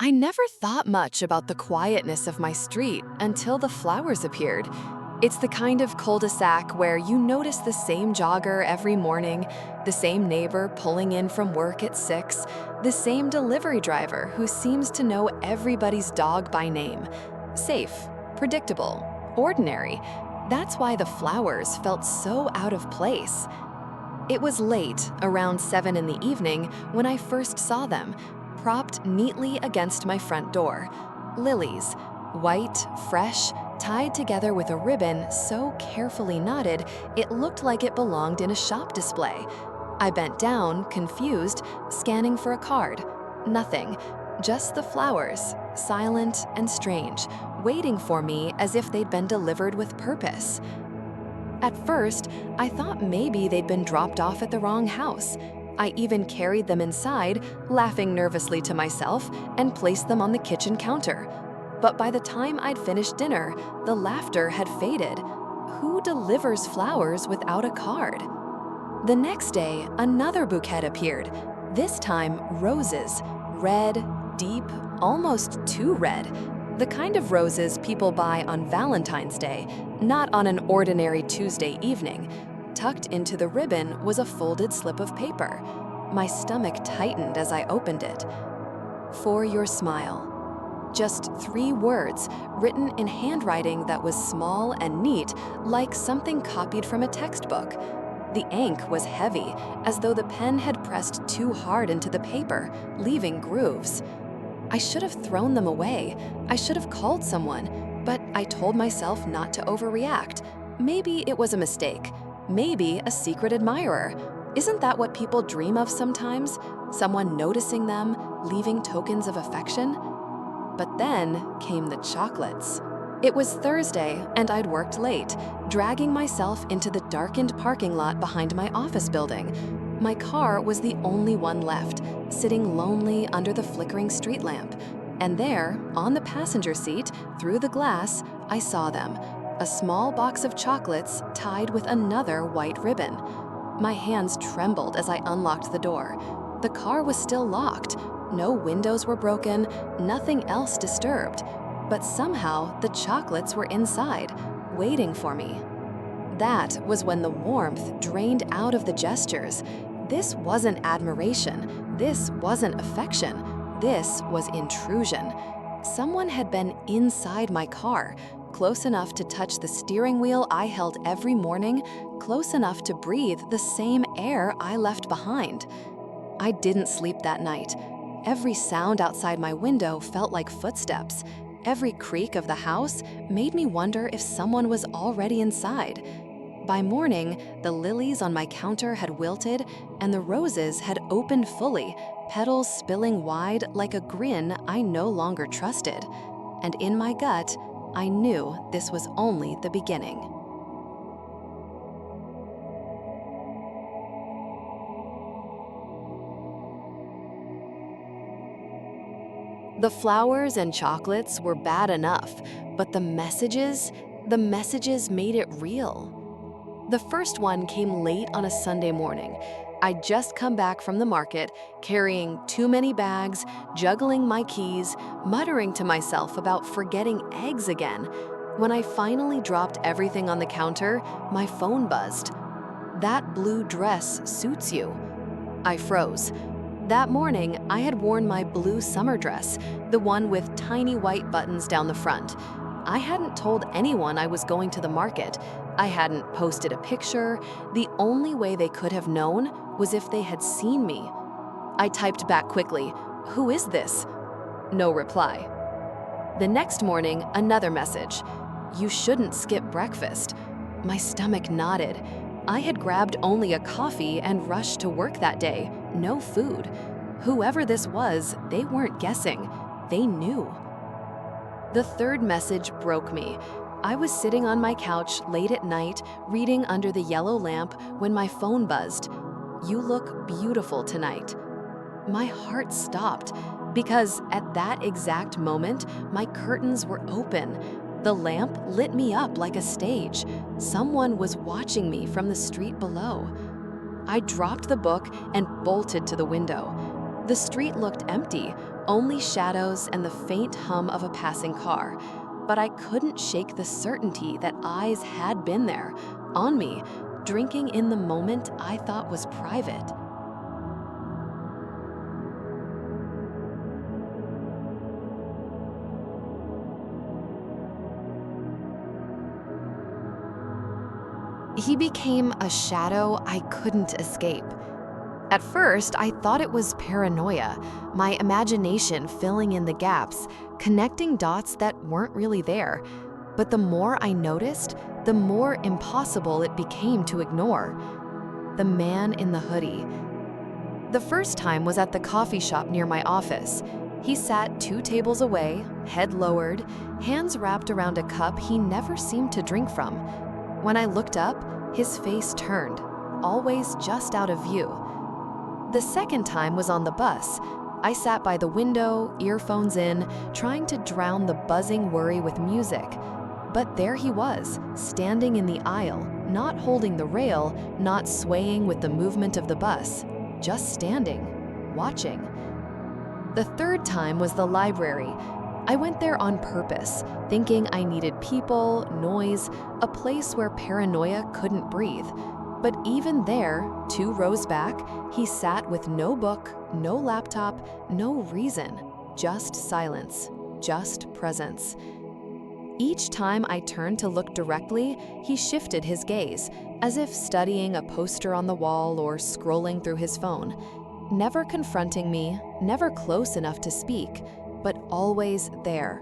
I never thought much about the quietness of my street until the flowers appeared. It's the kind of cul-de-sac where you notice the same jogger every morning, the same neighbor pulling in from work at 6, the same delivery driver who seems to know everybody's dog by name. Safe, predictable, ordinary. That's why the flowers felt so out of place. It was late, around 7 in the evening, when I first saw them, propped neatly against my front door. Lilies, white, fresh, tied together with a ribbon so carefully knotted it looked like it belonged in a shop display. I bent down, confused, scanning for a card. Nothing, just the flowers, silent and strange, waiting for me as if they'd been delivered with purpose. At first, I thought maybe they'd been dropped off at the wrong house. I even carried them inside, laughing nervously to myself, and placed them on the kitchen counter. But by the time I'd finished dinner, the laughter had faded. Who delivers flowers without a card? The next day, another bouquet appeared. This time, roses. Red, deep, almost too red. The kind of roses people buy on Valentine's Day, not on an ordinary Tuesday evening. Tucked into the ribbon was a folded slip of paper. My stomach tightened as I opened it. For your smile. Just 3 words, written in handwriting that was small and neat, like something copied from a textbook. The ink was heavy, as though the pen had pressed too hard into the paper, leaving grooves. I should have thrown them away. I should have called someone, but I told myself not to overreact. Maybe it was a mistake. Maybe a secret admirer. Isn't that what people dream of sometimes? Someone noticing them, leaving tokens of affection? But then came the chocolates. It was Thursday, and I'd worked late, dragging myself into the darkened parking lot behind my office building. My car was the only one left, sitting lonely under the flickering street lamp. And there, on the passenger seat, through the glass, I saw them. A small box of chocolates tied with another white ribbon. My hands trembled as I unlocked the door. The car was still locked. No windows were broken, nothing else disturbed. But somehow, the chocolates were inside, waiting for me. That was when the warmth drained out of the gestures. This wasn't admiration. This wasn't affection. This was intrusion. Someone had been inside my car, close enough to touch the steering wheel I held every morning, close enough to breathe the same air I left behind. I didn't sleep that night. Every sound outside my window felt like footsteps. Every creak of the house made me wonder if someone was already inside. By morning, the lilies on my counter had wilted, and the roses had opened fully, petals spilling wide like a grin I no longer trusted. And in my gut, I knew this was only the beginning. The flowers and chocolates were bad enough, but the messages made it real. The first one came late on a Sunday morning. I'd just come back from the market, carrying too many bags, juggling my keys, muttering to myself about forgetting eggs again. When I finally dropped everything on the counter, my phone buzzed. "That blue dress suits you." I froze. That morning, I had worn my blue summer dress, the one with tiny white buttons down the front. I hadn't told anyone I was going to the market. I hadn't posted a picture. The only way they could have known was if they had seen me. I typed back quickly, "Who is this?" No reply. The next morning, another message. "You shouldn't skip breakfast." My stomach knotted. I had grabbed only a coffee and rushed to work that day. No food. Whoever this was, they weren't guessing. They knew. The third message broke me. I was sitting on my couch late at night, reading under the yellow lamp when my phone buzzed. "You look beautiful tonight." My heart stopped because at that exact moment, my curtains were open. The lamp lit me up like a stage. Someone was watching me from the street below. I dropped the book and bolted to the window. The street looked empty, only shadows and the faint hum of a passing car. But I couldn't shake the certainty that eyes had been there, on me, drinking in the moment I thought was private. He became a shadow I couldn't escape. At first, I thought it was paranoia, my imagination filling in the gaps, connecting dots that weren't really there. But the more I noticed, the more impossible it became to ignore. The man in the hoodie. The first time was at the coffee shop near my office. He sat 2 tables away, head lowered, hands wrapped around a cup he never seemed to drink from. When I looked up, his face turned, always just out of view. The second time was on the bus. I sat by the window, earphones in, trying to drown the buzzing worry with music. But there he was, standing in the aisle, not holding the rail, not swaying with the movement of the bus, just standing, watching. The third time was the library. I went there on purpose, thinking I needed people, noise, a place where paranoia couldn't breathe. But even there, 2 rows back, he sat with no book, no laptop, no reason, just silence, just presence. Each time I turned to look directly, he shifted his gaze, as if studying a poster on the wall or scrolling through his phone. Never confronting me, never close enough to speak, but always there.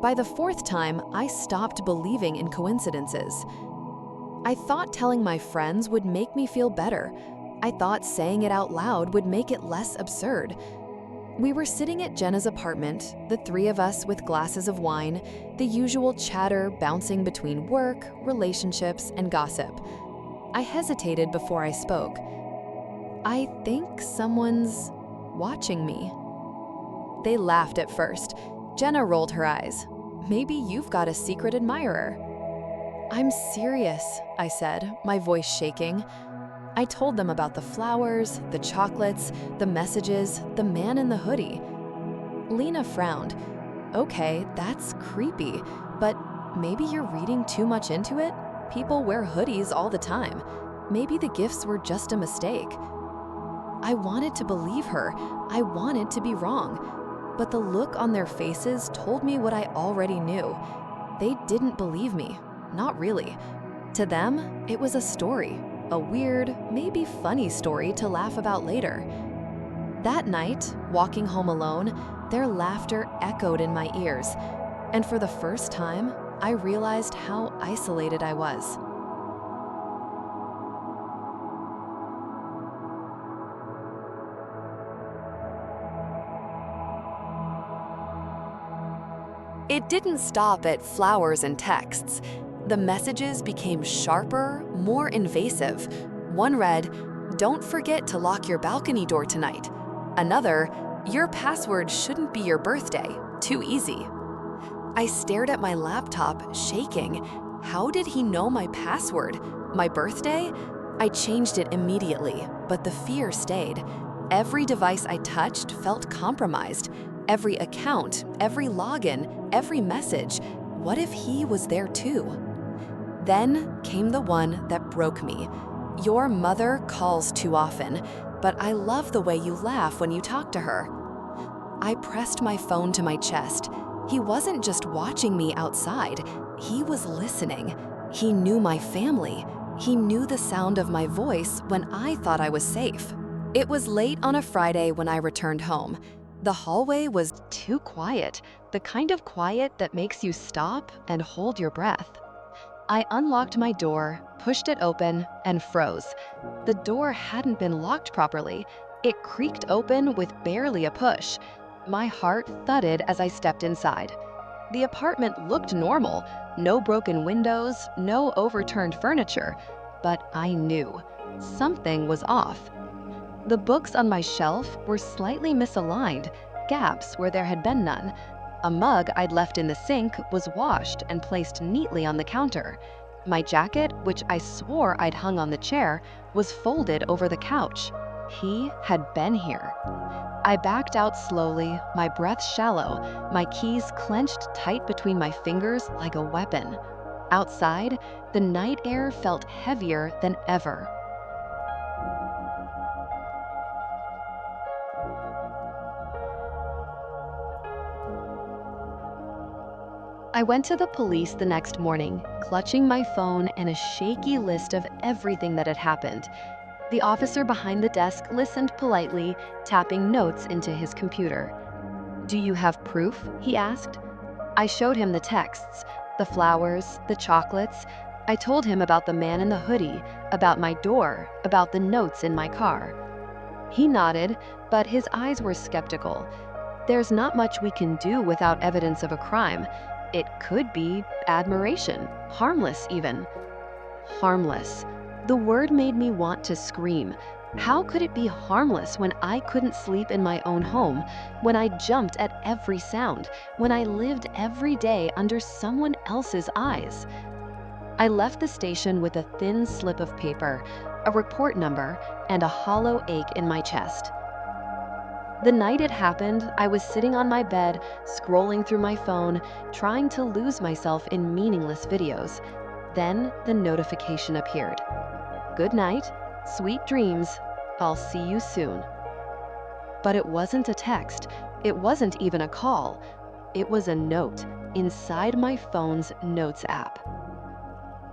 By the fourth time, I stopped believing in coincidences. I thought telling my friends would make me feel better. I thought saying it out loud would make it less absurd. We were sitting at Jenna's apartment, the 3 of us with glasses of wine, the usual chatter bouncing between work, relationships, and gossip. I hesitated before I spoke. I think someone's watching me. They laughed at first. Jenna rolled her eyes. Maybe you've got a secret admirer. I'm serious, I said, my voice shaking. I told them about the flowers, the chocolates, the messages, the man in the hoodie. Lena frowned. Okay, that's creepy, but maybe you're reading too much into it? People wear hoodies all the time. Maybe the gifts were just a mistake. I wanted to believe her. I wanted to be wrong. But the look on their faces told me what I already knew. They didn't believe me. Not really. To them, it was a story. A weird, maybe funny story to laugh about later. That night, walking home alone, their laughter echoed in my ears. And for the first time, I realized how isolated I was. It didn't stop at flowers and texts. The messages became sharper, more invasive. One read, "Don't forget to lock your balcony door tonight." Another, "Your password shouldn't be your birthday. Too easy." I stared at my laptop, shaking. How did he know my password? My birthday? I changed it immediately, but the fear stayed. Every device I touched felt compromised. Every account, every login, every message. What if he was there too? Then came the one that broke me. "Your mother calls too often, but I love the way you laugh when you talk to her." I pressed my phone to my chest. He wasn't just watching me outside, he was listening. He knew my family. He knew the sound of my voice when I thought I was safe. It was late on a Friday when I returned home. The hallway was too quiet, the kind of quiet that makes you stop and hold your breath. I unlocked my door, pushed it open, and froze. The door hadn't been locked properly. It creaked open with barely a push. My heart thudded as I stepped inside. The apartment looked normal, no broken windows, no overturned furniture, but I knew something was off. The books on my shelf were slightly misaligned, gaps where there had been none. A mug I'd left in the sink was washed and placed neatly on the counter. My jacket, which I swore I'd hung on the chair, was folded over the couch. He had been here. I backed out slowly, my breath shallow, my keys clenched tight between my fingers like a weapon. Outside, the night air felt heavier than ever. I went to the police the next morning, clutching my phone and a shaky list of everything that had happened. The officer behind the desk listened politely, tapping notes into his computer. "Do you have proof?" he asked. I showed him the texts, the flowers, the chocolates. I told him about the man in the hoodie, about my door, about the notes in my car. He nodded, but his eyes were skeptical. There's not much we can do without evidence of a crime. It could be admiration, harmless even. Harmless. The word made me want to scream. How could it be harmless when I couldn't sleep in my own home, when I jumped at every sound, when I lived every day under someone else's eyes? I left the station with a thin slip of paper, a report number, and a hollow ache in my chest. The night it happened, I was sitting on my bed, scrolling through my phone, trying to lose myself in meaningless videos. Then the notification appeared. "Good night, sweet dreams, I'll see you soon." But it wasn't a text. It wasn't even a call. It was a note inside my phone's notes app.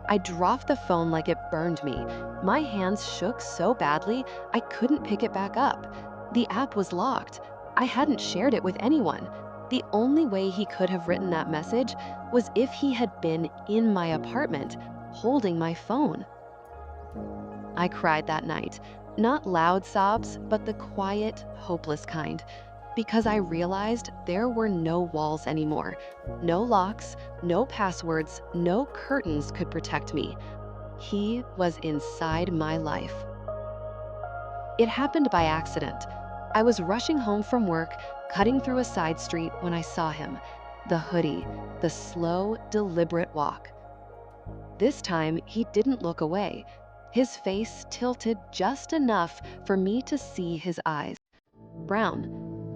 I dropped the phone like it burned me. My hands shook so badly, I couldn't pick it back up. The app was locked. I hadn't shared it with anyone. The only way he could have written that message was if he had been in my apartment, holding my phone. I cried that night. Not loud sobs, but the quiet, hopeless kind. Because I realized there were no walls anymore. No locks, no passwords, no curtains could protect me. He was inside my life. It happened by accident. I was rushing home from work, cutting through a side street when I saw him. The hoodie, the slow, deliberate walk. This time, he didn't look away. His face tilted just enough for me to see his eyes. Brown,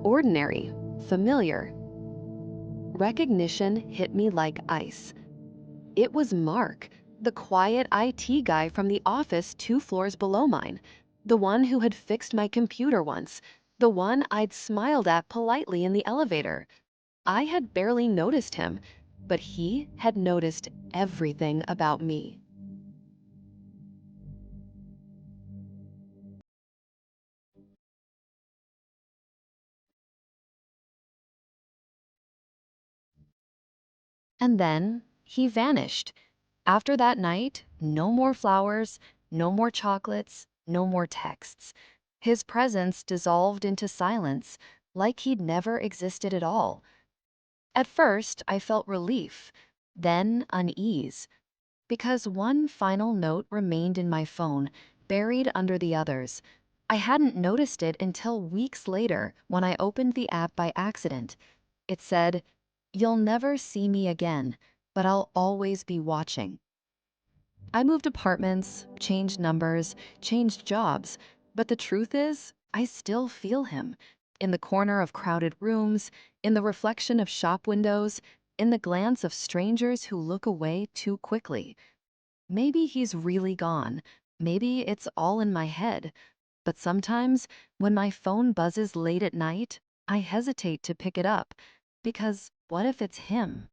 ordinary, familiar. Recognition hit me like ice. It was Mark, the quiet IT guy from the office 2 floors below mine. The one who had fixed my computer once. The one I'd smiled at politely in the elevator. I had barely noticed him, but he had noticed everything about me. And then he vanished. After that night, no more flowers, no more chocolates, no more texts. His presence dissolved into silence, like he'd never existed at all. At first, I felt relief, then unease, because one final note remained in my phone, buried under the others. I hadn't noticed it until weeks later when I opened the app by accident. It said, "You'll never see me again, but I'll always be watching." I moved apartments, changed numbers, changed jobs, but the truth is, I still feel him. In the corner of crowded rooms, in the reflection of shop windows, in the glance of strangers who look away too quickly. Maybe he's really gone. Maybe it's all in my head. But sometimes, when my phone buzzes late at night, I hesitate to pick it up. Because what if it's him?